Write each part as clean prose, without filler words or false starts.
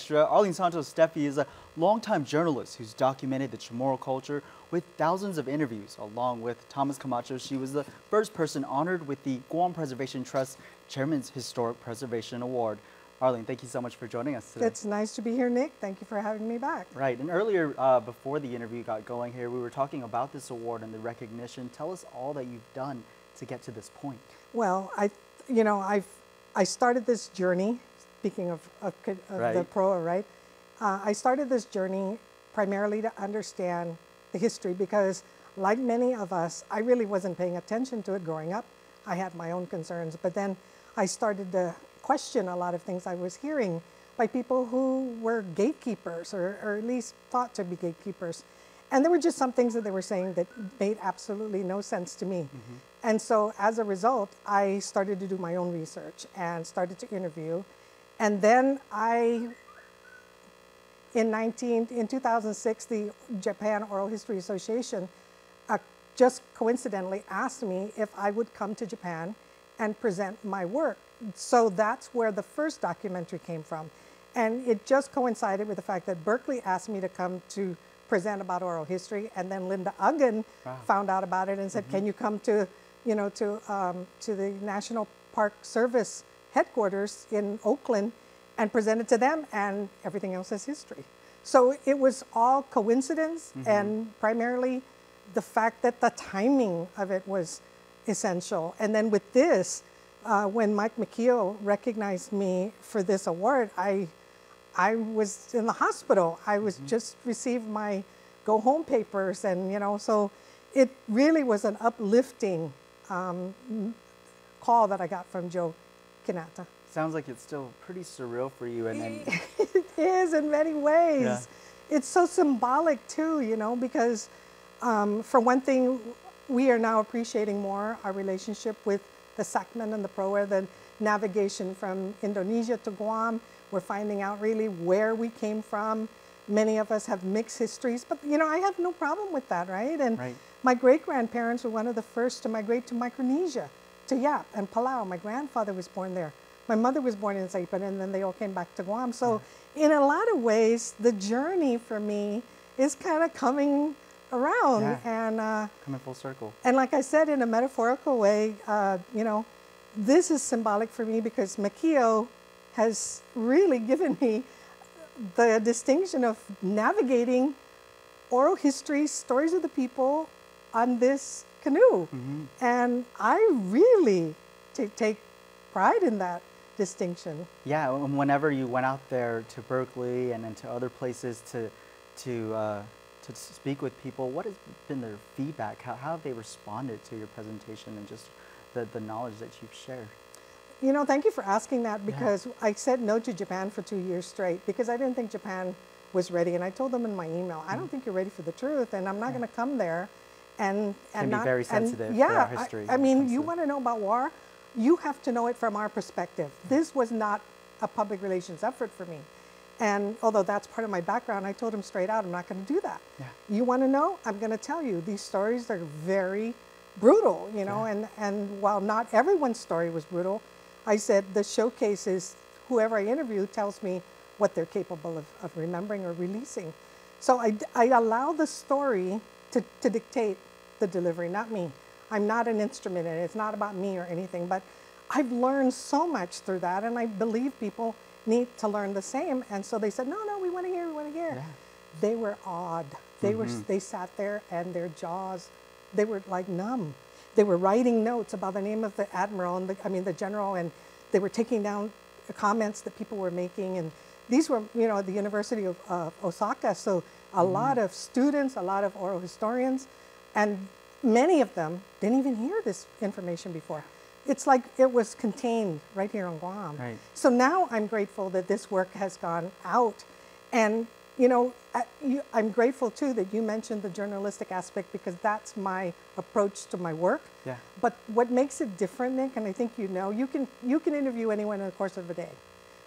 Rlene Santos Steffy is a longtime journalist who's documented the Chamorro culture with thousands of interviews. Along with Thomas Camacho, she was the first person honored with the Guam Preservation Trust Chairman's Historic Preservation Award. Rlene, thank you so much for joining us today. It's nice to be here, Nick. Thank you for having me back. Right, and earlier, before the interview got going here, we were talking about this award and the recognition. Tell us all that you've done to get to this point. Well, I started this journey. Speaking of right. the PROA, right? I started this journey primarily to understand the history because, like many of us, I really wasn't paying attention to it growing up. I had my own concerns, but then I started to question a lot of things I was hearing by people who were gatekeepers or at least thought to be gatekeepers. And there were just some things that they were saying that made absolutely no sense to me. Mm-hmm. And so as a result, I started to do my own research and started to interview. And then in 2006, the Japan Oral History Association just coincidentally asked me if I would come to Japan and present my work. So that's where the first documentary came from. And it just coincided with the fact that Berkeley asked me to come to present about oral history, and then Linda Uggan found out about it and said, can you come to the National Park Service headquarters in Oakland and present it to them, and everything else is history. So it was all coincidence and primarily the fact that the timing of it was essential. And then with this, when Mike McKeough recognized me for this award, I was in the hospital. I was just received my go home papers, and so it really was an uplifting call that I got from Joe Kinata. Sounds like it's still pretty surreal for you. And it is in many ways. Yeah. It's so symbolic too, because for one thing, we are now appreciating more our relationship with the Sakman and the PROA, the navigation from Indonesia to Guam. We're finding out really where we came from. Many of us have mixed histories, but I have no problem with that, right? And my great-grandparents were one of the first to migrate to Micronesia, to Yap and Palau. My grandfather was born there. My mother was born in Saipan, and then they all came back to Guam. So in a lot of ways, the journey for me is kind of coming around. And coming full circle. And like I said, in a metaphorical way, this is symbolic for me because McKeough has really given me the distinction of navigating oral history, stories of the people on this canoe. And I really take pride in that distinction. Yeah, and whenever you went out there to Berkeley and then to other places to speak with people, what has been their feedback? How have they responded to your presentation and just the knowledge that you've shared? Thank you for asking that, because I said no to Japan for 2 years straight because I didn't think Japan was ready. And I told them in my email, I don't think you're ready for the truth, and I'm not going to come there and can not be very sensitive for our history. I mean, you want to know about war? You have to know it from our perspective. This was not a public relations effort for me. And although that's part of my background, I told him straight out, I'm not going to do that. You want to know? I'm going to tell you. These stories are very brutal, and while not everyone's story was brutal, I said the showcase is whoever I interview tells me what they're capable of remembering or releasing. So I allow the story to dictate the delivery, not me. I'm not an instrument in it. It's not about me or anything, but I've learned so much through that, and I believe people need to learn the same. And so they said, no, we want to hear, we want to hear. Yeah. They were awed. They sat there and their jaws, they were like numb. They were writing notes about the name of the admiral and the general, and they were taking down comments that people were making. And these were, at the University of Osaka. So a lot of students, a lot of oral historians, and many of them didn't even hear this information before. It's like it was contained right here on Guam. Right. So now I'm grateful that this work has gone out. And I'm grateful too that you mentioned the journalistic aspect, because that's my approach to my work. Yeah. But what makes it different, Nick, and I think you can interview anyone in the course of a day.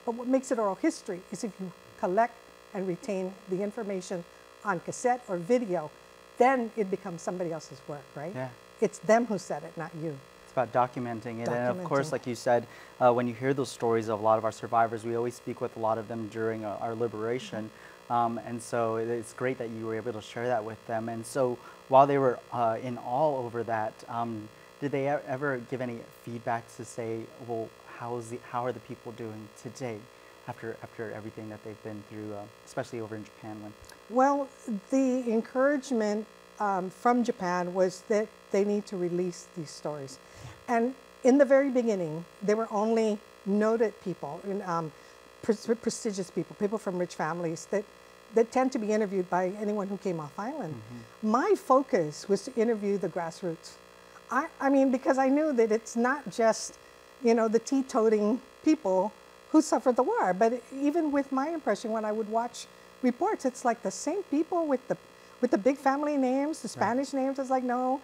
But what makes it oral history is if you collect and retain the information on cassette or video, then it becomes somebody else's work, right? Yeah. It's them who said it, not you. It's about documenting it. And of course, like you said, when you hear those stories of a lot of our survivors, we always speak with a lot of them during our liberation. And so it's great that you were able to share that with them. And so while they were in awe over that, did they ever give any feedback to say, well, how are the people doing today after everything that they've been through, especially over in Japan? Well, the encouragement from Japan was that they need to release these stories. And in the very beginning, they were only noted people, prestigious people, people from rich families that tend to be interviewed by anyone who came off island. My focus was to interview the grassroots. I mean, because I knew that it's not just, the tea-toting people who suffered the war, but even with my impression, when I would watch reports, it's like the same people with the big family names, the Spanish names. It's like, no,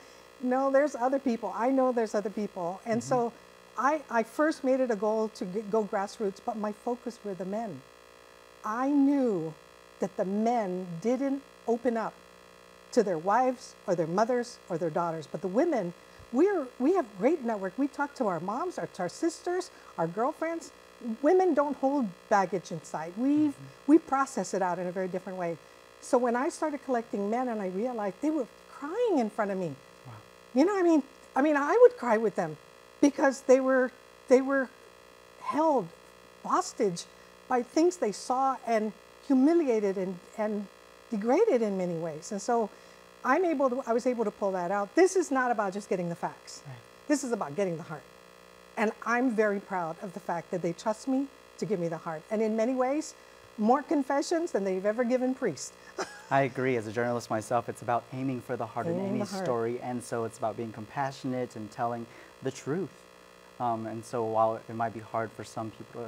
there's other people. I know there's other people. And so I first made it a goal to go grassroots, but my focus were the men. I knew that the men didn't open up to their wives or their mothers or their daughters, but the women, we have great network. We talk to our moms, our sisters, our girlfriends. Women don't hold baggage inside. We process it out in a very different way. So when I started collecting men and I realized they were crying in front of me, I mean, I would cry with them because they were held hostage by things they saw and humiliated and degraded in many ways. And so I was able to pull that out. This is not about just getting the facts. This is about getting the heart. And I'm very proud of the fact that they trust me to give me the heart. And in many ways, more confessions than they've ever given priests. I agree. As a journalist myself, it's about aiming for the heart in any story. And so it's about being compassionate and telling the truth. And so while it might be hard for some people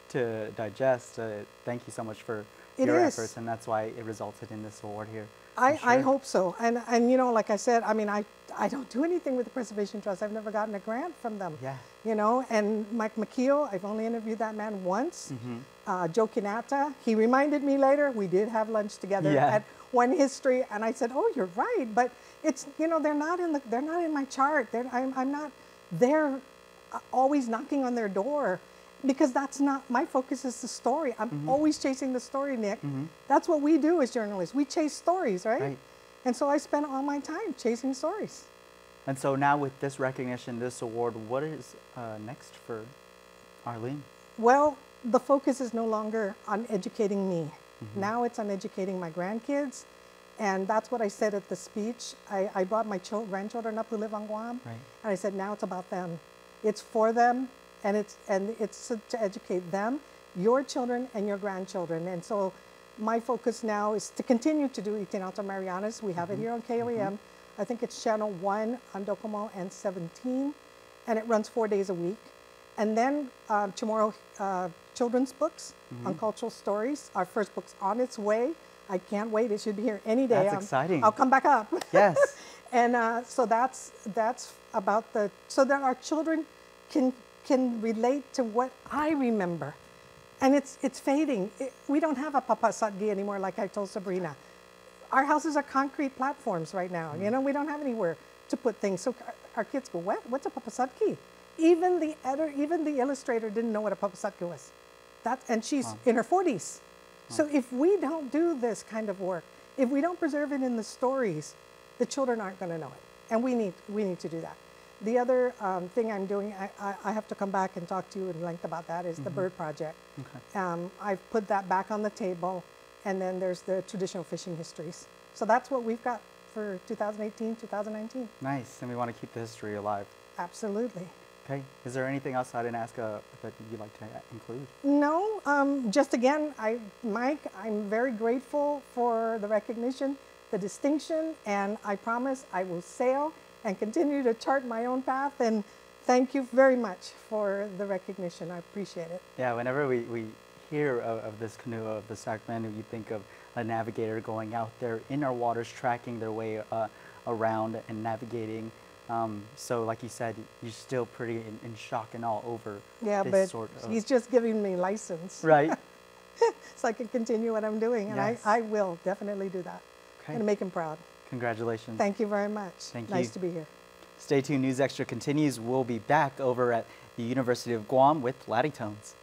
to digest, thank you so much for your efforts. And that's why it resulted in this award here. I hope so. And like I said, I mean, I don't do anything with the Preservation Trust. I've never gotten a grant from them. And Mike McKeel, I've only interviewed that man once. Joe Kinata, he reminded me later, we did have lunch together at One History, and I said, oh, you're right, but it's, they're not in my chart. I'm not there always knocking on their door, because that's not, my focus is the story. I'm always chasing the story, Nick. That's what we do as journalists. We chase stories, right? And so I spend all my time chasing stories. And so now with this recognition, this award, what is next for Rlene? Well, the focus is no longer on educating me. Now it's on educating my grandkids. And that's what I said at the speech. I brought my grandchildren up who live on Guam. And I said, now it's about them. It's for them. And it's to educate them, your children, and your grandchildren. And so my focus now is to continue to do Itinalta Marianas. We have it here on KOAM. I think it's channel 1 on Docomo and 17. And it runs 4 days a week. And then tomorrow, children's books on cultural stories. Our first book's on its way. I can't wait. It should be here any day. That's exciting. I'll come back up. Yes. And so that's about so that our children can relate to what I remember. And it's fading. We don't have a papasatgi anymore, like I told Sabrina. Our houses are concrete platforms right now. We don't have anywhere to put things. So our kids go, what? What's a papasatgi? Even the illustrator didn't know what a papasatgi was. And she's in her 40s. So if we don't do this kind of work, if we don't preserve it in the stories, the children aren't going to know it. And we need to do that. The other thing I'm doing, I have to come back and talk to you in length about that, is the Bird Project. I've put that back on the table, and then there's the traditional fishing histories. So that's what we've got for 2018, 2019. Nice, and we want to keep the history alive. Absolutely. Okay, is there anything else I didn't ask that you'd like to include? No, just again, Mike, I'm very grateful for the recognition, the distinction, and I promise I will sail and continue to chart my own path. And thank you very much for the recognition. I appreciate it. Yeah, whenever we hear of this canoe, of the Sacramento, you think of a navigator going out there in our waters, tracking their way around and navigating. So like you said, you're still pretty in shock and awe over this sort of... he's just giving me license. Right. So I can continue what I'm doing. And I will definitely do that. Okay. And make him proud. Congratulations. Thank you very much. Thank you. Nice to be here. Stay tuned, News Extra continues. We'll be back over at the University of Guam with Latin Tones.